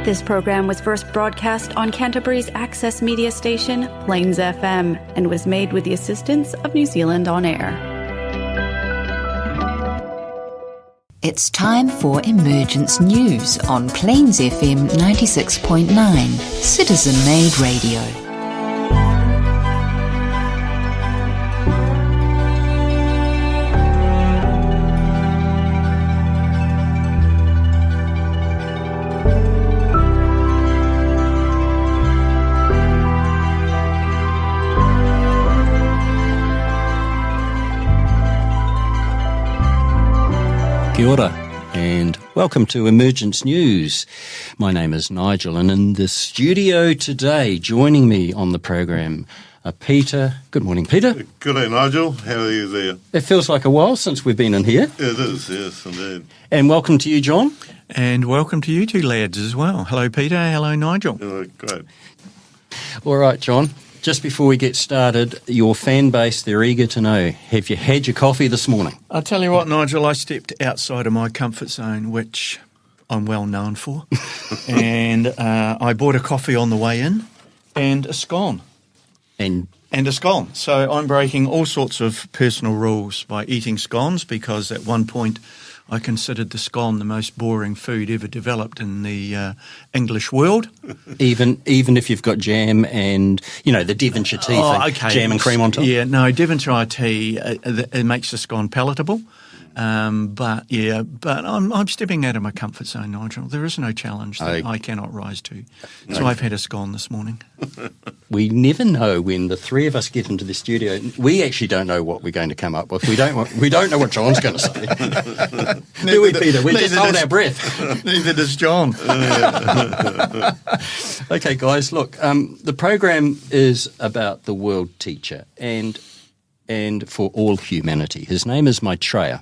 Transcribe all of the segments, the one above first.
This program was first broadcast on Canterbury's access media station, Plains FM, and was made with the assistance of New Zealand On Air. It's time for Emergence News on Plains FM 96.9, citizen-made radio. Kia ora, and welcome to Emergence News. My name is Nigel, and in the studio today, joining me on the program, Peter. Good morning, Peter. Good day, Nigel. How are you there? It feels like a while since we've been in here. It is, yes, indeed. And welcome to you, John. And welcome to you two lads as well. Hello, Peter. Hello, Nigel. Great. All right, John. Just before we get started, your fan base, they're eager to know, have you had your coffee this morning? I'll tell you what, Nigel, I stepped outside of my comfort zone, which I'm well known for, and I bought a coffee on the way in and a scone. And a scone. So I'm breaking all sorts of personal rules by eating scones because at one point I considered the scone the most boring food ever developed in the English world. Even if you've got jam and, you know, the Devonshire tea thing, jam and cream on top? Yeah, no, Devonshire tea, it makes the scone palatable. But I'm stepping out of my comfort zone, Nigel. There is no challenge that I cannot rise to. So I've had a scone this morning. We never know when the three of us get into the studio. We actually don't know what we're going to come up with. We don't know what John's going to say. Do we, Peter? We just hold our breath. Neither does John. Okay, guys, look, the program is about the World Teacher and for all humanity. His name is Maitreya.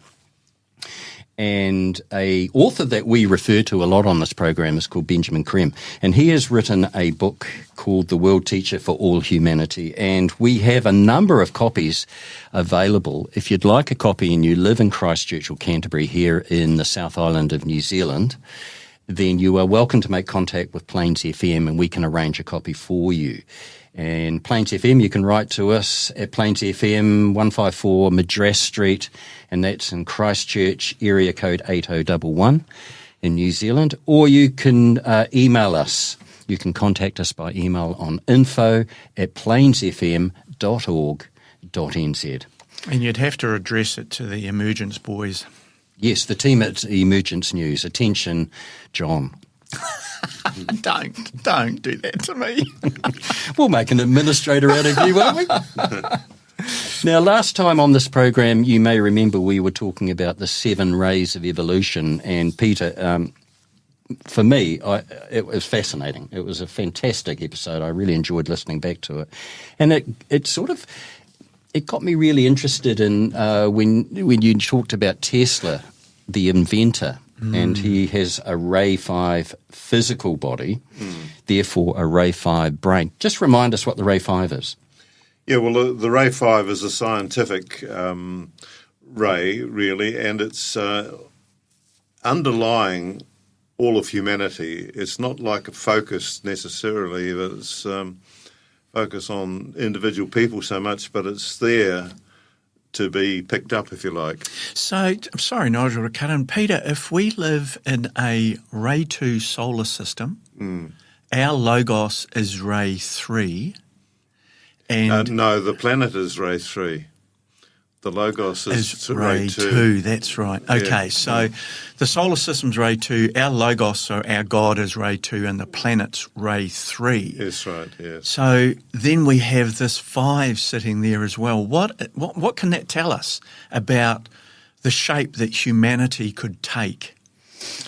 And a author that we refer to a lot on this program is called Benjamin Creme. And he has written a book called The World Teacher for All Humanity. And we have a number of copies available. If you'd like a copy and you live in Christchurch or Canterbury here in the South Island of New Zealand, then you are welcome to make contact with Plains FM and we can arrange a copy for you. And Plains FM, you can write to us at Plains FM 154 Madras Street, and that's in Christchurch, area code 8011 in New Zealand. Or you can email us. You can contact us by email on info@plainsfm.org.nz. And you'd have to address it to the Emergence boys. Yes, the team at Emergence News. Attention, John. Don't do that to me. We'll make an administrator out of you, won't we? Now, last time on this program, you may remember we were talking about the 7 rays of evolution. And Peter, for me, it was fascinating. It was a fantastic episode. I really enjoyed listening back to it. And it got me really interested in when you talked about Tesla, the inventor. And he has a Ray 5 physical body, therefore a Ray 5 brain. Just remind us what the Ray 5 is. Yeah, well, the Ray 5 is a scientific ray, really, and it's underlying all of humanity. It's not like a focus necessarily, but it's focus on individual people so much, but it's there to be picked up, if you like. So, I'm sorry, Nigel, to cut in. Peter, if we live in a Ray 2 solar system, our Logos is Ray 3, and... no, the planet is Ray 3. The Logos is Ray 2. That's right. Okay, so the solar system's Ray 2, our Logos, so our God, is Ray 2, and the planet's Ray 3. That's right, yes. So then we have this 5 sitting there as well. What can that tell us about the shape that humanity could take?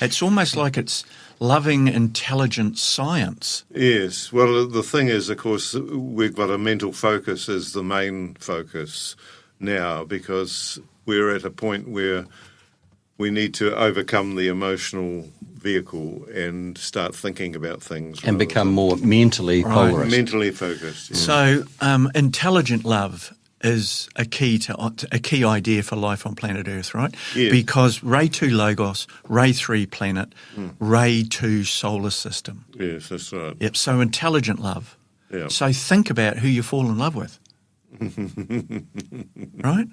It's almost like it's loving, intelligent science. Yes. Well, the thing is, of course, we've got a mental focus as the main focus now, because we're at a point where we need to overcome the emotional vehicle and start thinking about things. And become more mentally polarised. Mentally focused. Yeah. So intelligent love is a key idea for life on planet Earth, right? Yeah. Because Ray 2 Logos, Ray 3 planet, Ray 2 solar system. Yes, that's right. Yep, so intelligent love. Yeah. So think about who you fall in love with. Right?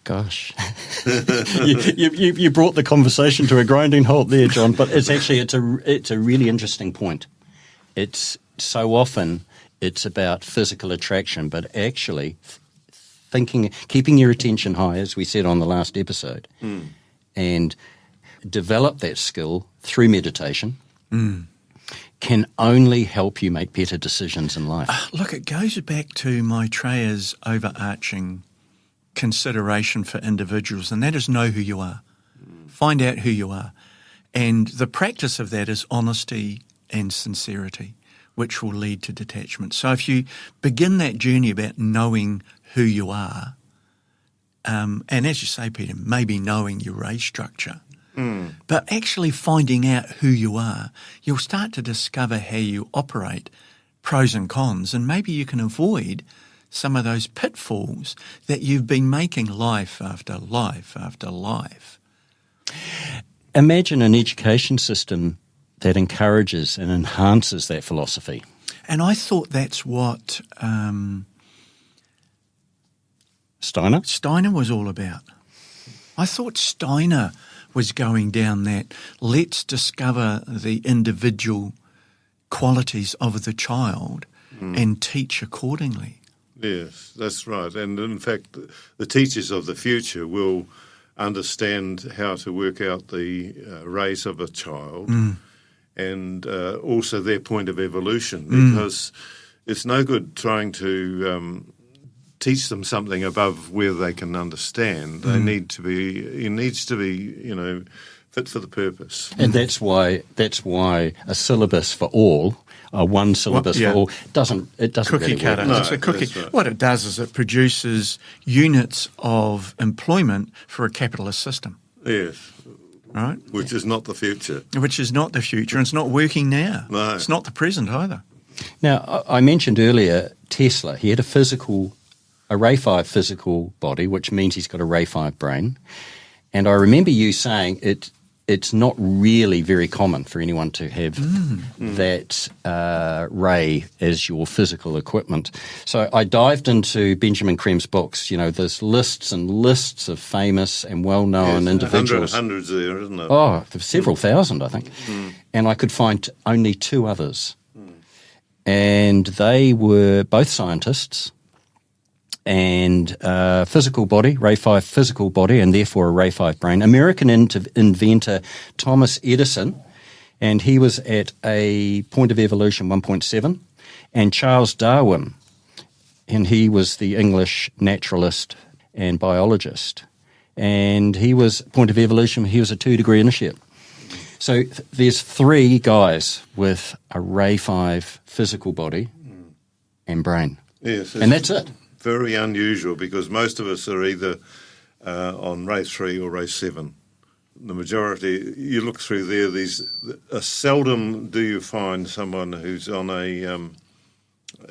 Gosh, you brought the conversation to a grinding halt there, John. But it's a really interesting point. It's so often it's about physical attraction, but actually keeping your attention high, as we said on the last episode, and develop that skill through meditation. Can only help you make better decisions in life. Look, it goes back to Maitreya's overarching consideration for individuals, and that is know who you are. Find out who you are. And the practice of that is honesty and sincerity, which will lead to detachment. So if you begin that journey about knowing who you are, and as you say, Peter, maybe knowing your race structure, but actually finding out who you are, you'll start to discover how you operate, pros and cons, and maybe you can avoid some of those pitfalls that you've been making life after life after life. Imagine an education system that encourages and enhances that philosophy. And I thought that's what Steiner was all about. I thought Steiner was going down that, let's discover the individual qualities of the child and teach accordingly. Yes, that's right. And in fact, the teachers of the future will understand how to work out the race of a child and also their point of evolution, because it's no good trying to teach them something above where they can understand. They need to be. It needs to be, fit for the purpose. And that's why a syllabus for all, one syllabus for all, doesn't cookie really cutter. work. No, It's a cookie. right. What it does is it produces units of employment for a capitalist system, Yes, right? which is not the future. Which is not the future, and it's not working now. No. It's not the present either. Now, I mentioned earlier Tesla. He had a Ray 5 physical body, which means he's got a Ray 5 brain. And I remember you saying it's not really very common for anyone to have that ray as your physical equipment. So I dived into Benjamin Krem's books. There's lists and lists of famous and well-known individuals. Hundreds there, isn't it? Oh, there's several thousand, I think. And I could find only two others. And they were both scientists and physical body, Ray 5 physical body, and therefore a Ray 5 brain. American inventor Thomas Edison, and he was at a point of evolution 1.7, and Charles Darwin, and he was the English naturalist and biologist, and he was point of evolution, he was a 2-degree initiate. So there's 3 guys with a Ray 5 physical body and brain. Yes, And that's it. very unusual because most of us are either on Ray 3 or Ray 7. The majority, you look through there, seldom do you find someone who's on a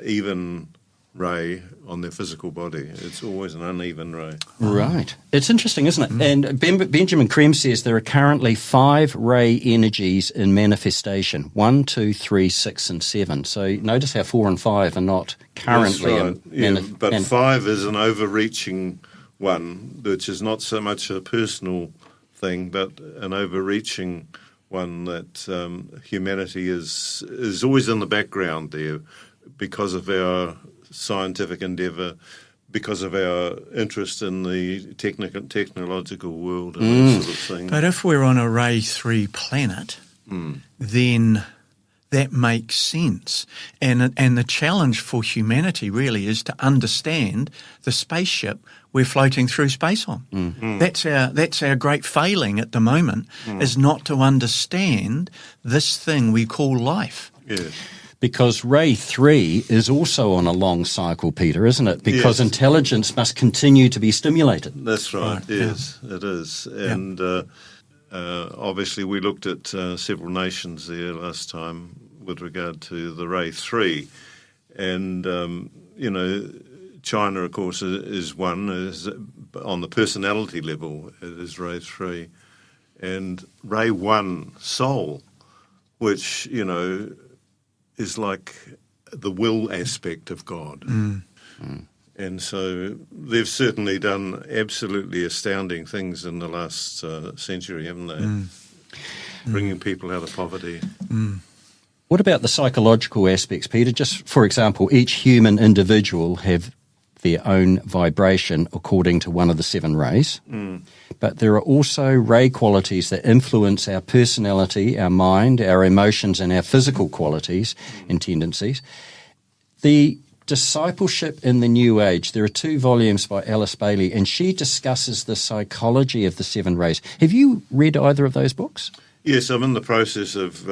even ray on their physical body. It's always an uneven ray. Right. It's interesting, isn't it? And Benjamin Krem says there are currently 5 ray energies in manifestation, 1, 2, 3, 6 and 7. So notice how 4 and 5 are not currently. That's right. But 5 is an overreaching one, which is not so much a personal thing, but an overreaching one that humanity is always in the background there because of our scientific endeavour, because of our interest in the technological world and that sort of thing. But if we're on a Ray 3 planet, then that makes sense. And the challenge for humanity really is to understand the spaceship we're floating through space on. That's our great failing at the moment, is not to understand this thing we call life. Yes. Because Ray 3 is also on a long cycle, Peter, isn't it? Because intelligence must continue to be stimulated. That's right, yes, it is. And obviously we looked at several nations there last time with regard to the Ray 3. And China, of course, is one. Is on the personality level, it is Ray 3. And Ray 1, soul, which, is like the will aspect of God. And so they've certainly done absolutely astounding things in the last century, haven't they? Bringing people out of poverty. What about the psychological aspects, Peter? Just for example, each human individual have their own vibration according to one of the 7 rays. But there are also ray qualities that influence our personality, our mind, our emotions, and our physical qualities and tendencies. The Discipleship in the New Age, there are 2 volumes by Alice Bailey, and she discusses the psychology of the 7 rays. Have you read either of those books? Yes, I'm in the process of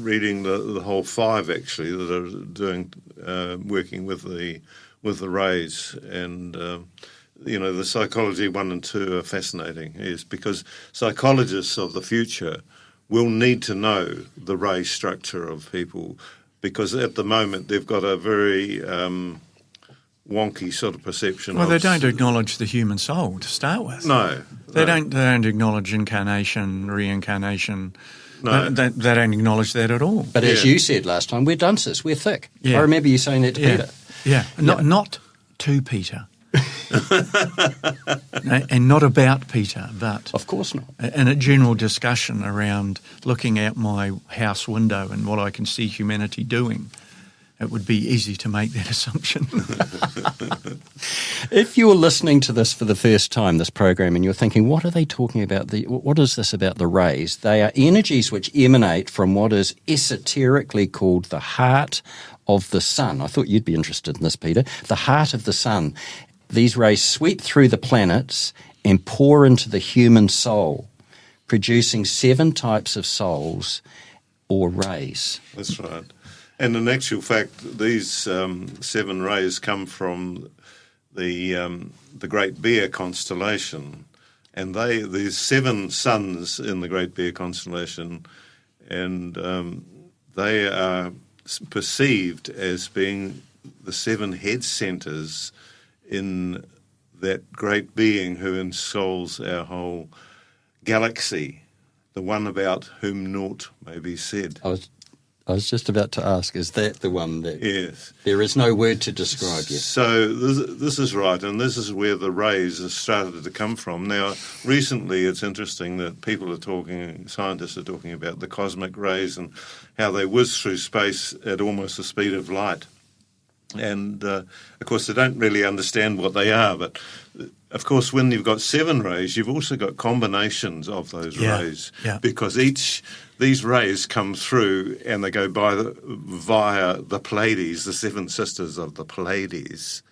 reading the whole 5, actually, that are doing working with the rays, and the psychology 1 and 2 are fascinating. Yes, because psychologists of the future will need to know the ray structure of people, because at the moment they've got a very wonky sort of perception. Well, they don't acknowledge the human soul to start with. No, they don't acknowledge incarnation, reincarnation. No. They don't acknowledge that at all. But as you said last time, we're dunces, we're thick. Yeah. I remember you saying that to Peter. Yeah, not to Peter. And not about Peter, but of course not. In a general discussion around looking out my house window and what I can see humanity doing, it would be easy to make that assumption. If you're listening to this for the first time, this program, and you're thinking, what are they talking about? What is this about the rays? They are energies which emanate from what is esoterically called the heart of the sun. I thought you'd be interested in this, Peter. The heart of the sun. These rays sweep through the planets and pour into the human soul, producing 7 types of souls or rays. That's right. And in actual fact, these 7 rays come from the Great Bear constellation, and there's 7 suns in the Great Bear constellation, and they are perceived as being the 7 head centres in that great being who ensouls our whole galaxy, the one about whom naught may be said. I was just about to ask, is that the one that... Yes. There is no word to describe yet. So this is right, and this is where the rays have started to come from. Now, recently it's interesting that scientists are talking about the cosmic rays and how they whiz through space at almost the speed of light. And, of course, they don't really understand what they are, but, of course, when you've got 7 rays, you've also got combinations of those rays, because these rays come through and they go via the Pleiades, the 7 sisters of the Pleiades,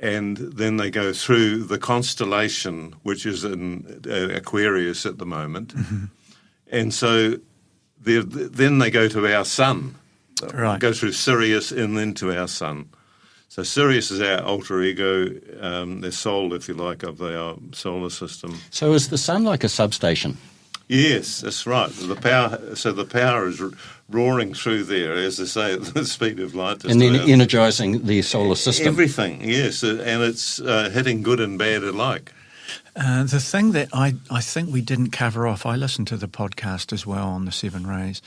and then they go through the constellation, which is in Aquarius at the moment, and so then they go to our sun. Right. Go through Sirius and then to our sun. So Sirius is our alter ego, their soul, if you like, of our solar system. So is the sun like a substation? Yes, that's right. The power is roaring through there, as they say, at the speed of light. And then energising the solar system. Everything, yes, and it's hitting good and bad alike. The thing that I think we didn't cover off, I listened to the podcast as well on the 7 rays.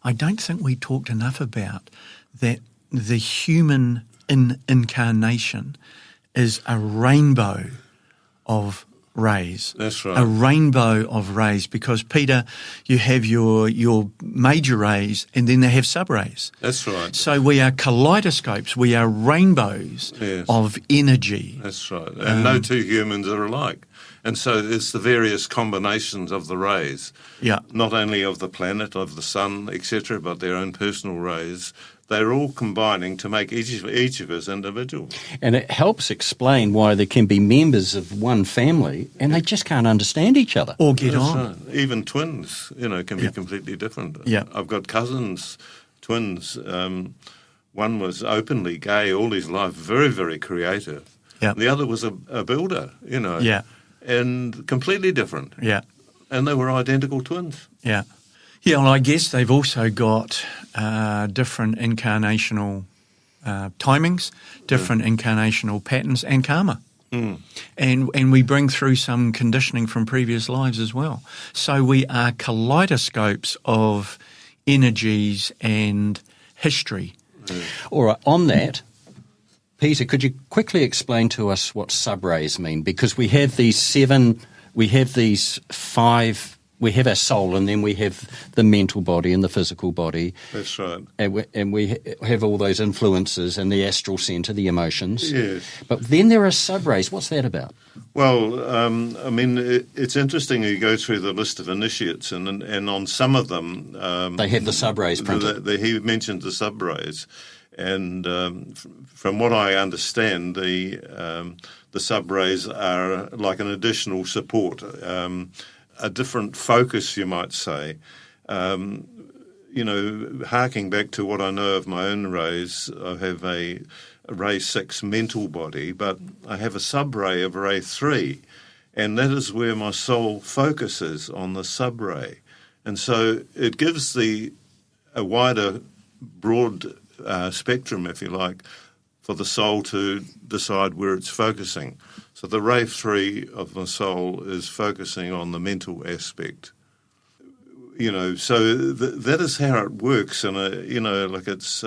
I don't think we talked enough about that the human incarnation is a rainbow of rays. That's right. A rainbow of rays, because, Peter, you have your major rays and then they have sub-rays. That's right. So we are kaleidoscopes, we are rainbows of energy. That's right. And no 2 humans are alike. And so it's the various combinations of the rays, not only of the planet, of the sun, etc., but their own personal rays. They're all combining to make each of us individual. And it helps explain why there can be members of one family and they just can't understand each other. Or get on. Right. Even twins, can be completely different. Yeah. I've got cousins, twins. One was openly gay all his life, very, very creative. Yeah. The other was a builder, Yeah. And completely different. Yeah. And they were identical twins. Yeah. Yeah, well, I guess they've also got different incarnational timings, different incarnational patterns, and karma. And we bring through some conditioning from previous lives as well. So we are kaleidoscopes of energies and history. All right, on that, Peter, could you quickly explain to us what subrays mean? Because we have these five. We have our soul, and then we have the mental body and the physical body. That's right. And we have all those influences and the astral centre, the emotions. Yes. But then there are subrays. What's that about? Well, it's interesting. You go through the list of initiates, and on some of them... they have the subrays printed. He mentioned the subrays. And from what I understand, the subrays are like an additional support, a different focus, you might say. Harking back to what I know of my own rays, I have a ray 6 mental body, but I have a subray of ray 3, and that is where my soul focuses, on the subray. And so it gives a wider, broad spectrum, if you like, for the soul to decide where it's focusing. So the ray 3 of the soul is focusing on the mental aspect. So that is how it works. And, it's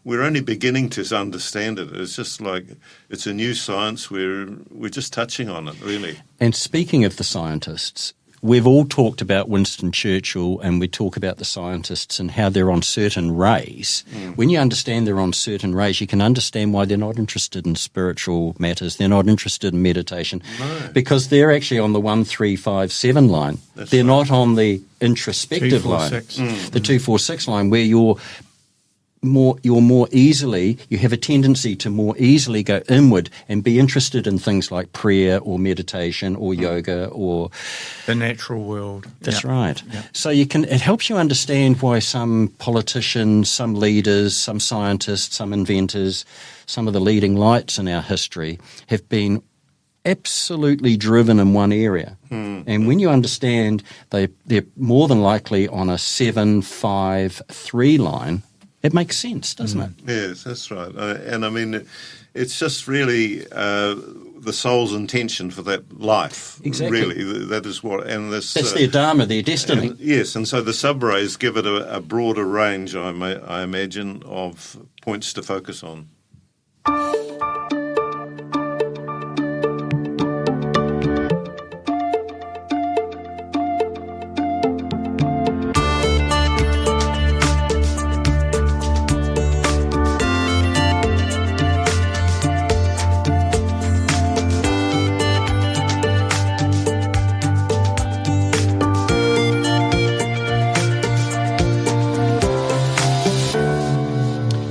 we're only beginning to understand it. It's just like it's a new science. We're just touching on it, really. And speaking of the scientists, we've all talked about Winston Churchill, and we talk about the scientists and how they're on certain rays. When you understand they're on certain rays, you can understand why they're not interested in spiritual matters. They're not interested in meditation, because they're actually on the 1, 3, 5, 7 line. They're not on the introspective 2, 4, line, 6. The 2, 4, 6 line, where you're more easily, you have a tendency to more easily go inward and be interested in things like prayer or meditation or yoga or the natural world. That's right. Yep. So it helps you understand why some politicians, some leaders, some scientists, some inventors, some of the leading lights in our history have been absolutely driven in one area. And when you understand they're more than likely on a 7, 5, 3 line, it makes sense, doesn't it? Yes, that's right. It's just really the soul's intention for that life. Exactly. Really, that is what... and this, that's their dharma, their destiny. And so the subrays give it a broader range, I imagine, of points to focus on.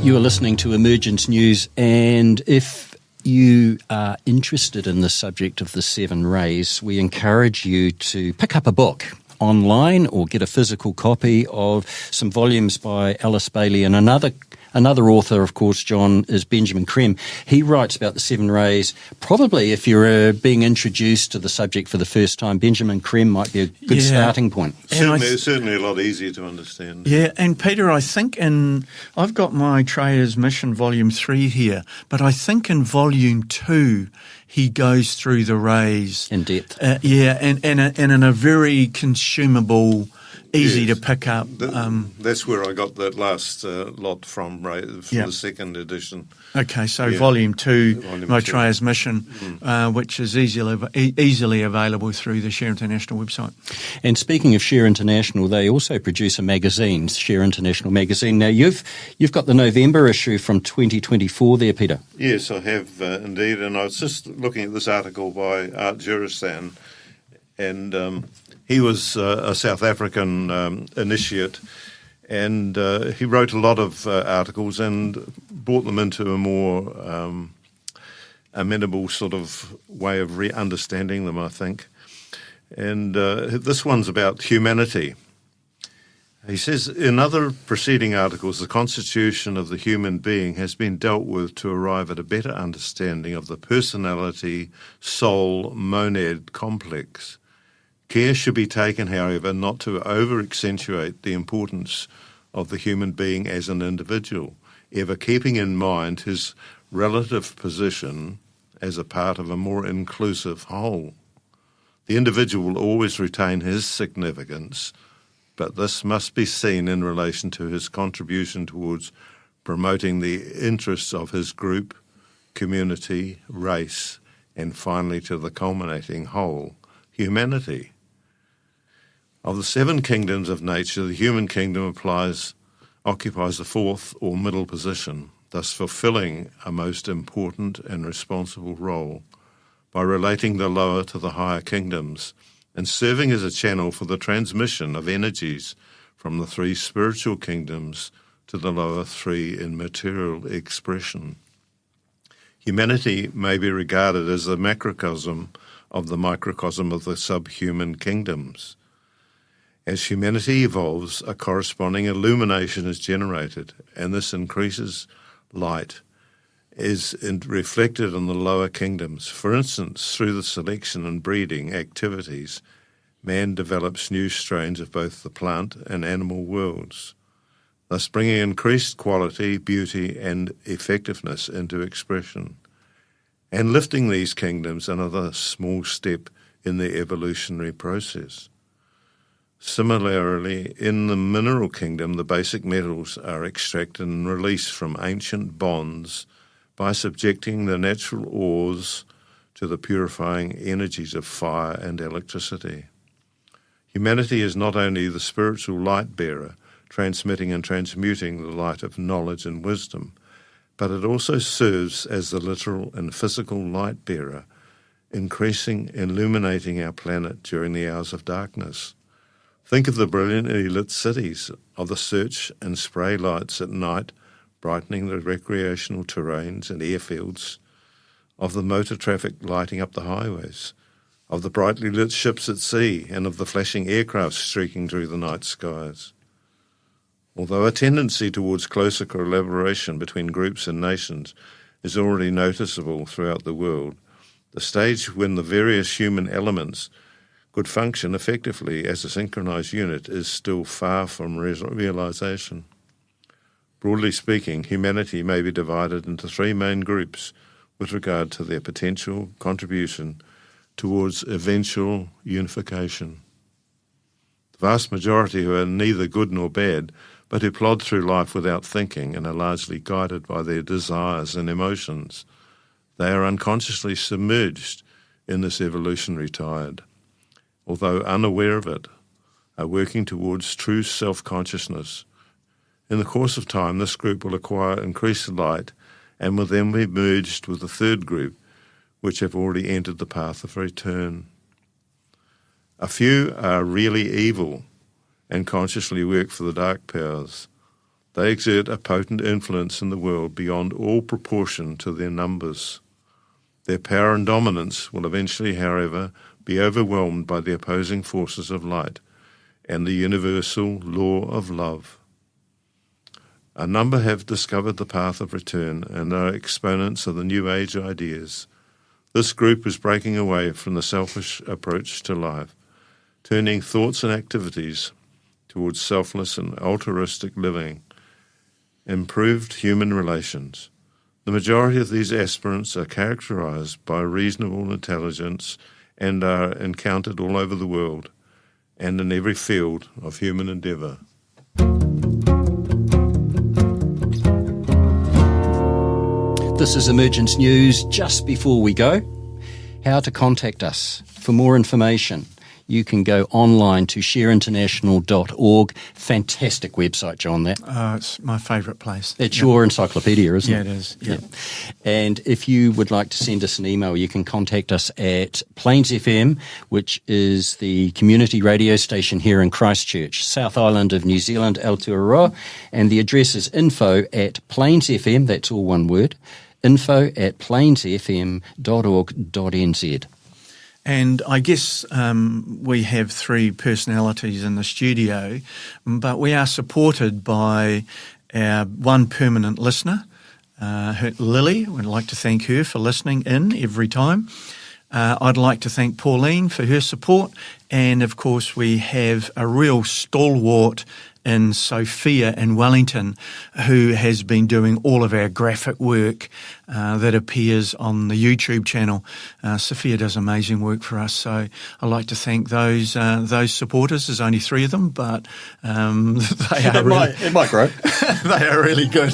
You are listening to Emergence News, and if you are interested in the subject of the 7 rays, we encourage you to pick up a book online or get a physical copy of some volumes by Alice Bailey. And another author, of course, John, is Benjamin Creme. He writes about the 7 rays. Probably if you're being introduced to the subject for the first time, Benjamin Creme might be a good starting point. Certainly a lot easier to understand. Yeah, and Peter, I think I've got Maitreya's Mission Volume 3 here, but I think in Volume 2 he goes through the rays. In depth. And in a very consumable, easy to pick up. That's where I got that last lot from, Ray, the second edition. Okay, so Volume 2, Maitreya's Mission, which is easily available through the Share International website. And speaking of Share International, they also produce a magazine, Share International magazine. Now, you've got the November issue from 2024 there, Peter. Yes, I have indeed, and I was just looking at this article by Art Jurisan, and he was a South African initiate, and he wrote a lot of articles and brought them into a more amenable sort of way of understanding them, I think. And this one's about humanity. He says, in other preceding articles, the constitution of the human being has been dealt with to arrive at a better understanding of the personality, soul, monad complex. Care should be taken, however, not to over-accentuate the importance of the human being as an individual. ever keeping in mind his relative position as a part of a more inclusive whole. The individual will always retain his significance, but this must be seen in relation to his contribution towards promoting the interests of his group, community, race, and finally to the culminating whole, humanity. Of the 7 kingdoms of nature, the human kingdom occupies the 4th or middle position, thus fulfilling a most important and responsible role by relating the lower to the higher kingdoms and serving as a channel for the transmission of energies from the 3 spiritual kingdoms to the lower 3 in material expression. Humanity may be regarded as the macrocosm of the microcosm of the subhuman kingdoms. As humanity evolves, a corresponding illumination is generated, and this increases light is reflected in the lower kingdoms. For instance, through the selection and breeding activities, man develops new strains of both the plant and animal worlds, thus bringing increased quality, beauty, and effectiveness into expression, and lifting these kingdoms another small step in the evolutionary process. Similarly, in the mineral kingdom, the basic metals are extracted and released from ancient bonds by subjecting the natural ores to the purifying energies of fire and electricity. Humanity is not only the spiritual light bearer, transmitting and transmuting the light of knowledge and wisdom, but it also serves as the literal and physical light bearer, increasing, illuminating our planet during the hours of darkness. Think of the brilliantly lit cities, of the search and spray lights at night, brightening the recreational terrains and airfields, of the motor traffic lighting up the highways, of the brightly lit ships at sea, and of the flashing aircraft streaking through the night skies. Although a tendency towards closer collaboration between groups and nations is already noticeable throughout the world, the stage when the various human elements could function effectively as a synchronized unit is still far from realization. Broadly speaking, humanity may be divided into 3 main groups with regard to their potential contribution towards eventual unification. The vast majority who are neither good nor bad, but who plod through life without thinking and are largely guided by their desires and emotions. They are unconsciously submerged in this evolutionary tide, although unaware of it, are working towards true self-consciousness. In the course of time, this group will acquire increased light and will then be merged with the 3rd group, which have already entered the path of return. A few are really evil and consciously work for the dark powers. They exert a potent influence in the world beyond all proportion to their numbers. Their power and dominance will eventually, however, be overwhelmed by the opposing forces of light and the universal law of love. A number have discovered the path of return and are exponents of the New Age ideas. This group is breaking away from the selfish approach to life, turning thoughts and activities towards selfless and altruistic living, improved human relations. The majority of these aspirants are characterized by reasonable intelligence and are encountered all over the world and in every field of human endeavour. This is Emergence News. Just before we go, how to contact us. For more information, you can go online to shareinternational.org. Fantastic website, John, that. It's my favourite place. It's your encyclopedia, isn't it? Yeah, it is. Yeah. And if you would like to send us an email, you can contact us at Plains FM, which is the community radio station here in Christchurch, South Island of New Zealand, Aotearoa. And the address is info@plainsfm, that's all one word, info@plainsfm.org.nz. And I guess we have 3 personalities in the studio, but we are supported by our one permanent listener, Lily. We'd like to thank her for listening in every time. I'd like to thank Pauline for her support. And, of course, we have a real stalwart in Sophia in Wellington, who has been doing all of our graphic work that appears on the YouTube channel. Sophia does amazing work for us, so I'd like to thank those supporters. There's only 3 of them, but they are it might grow. They are really good.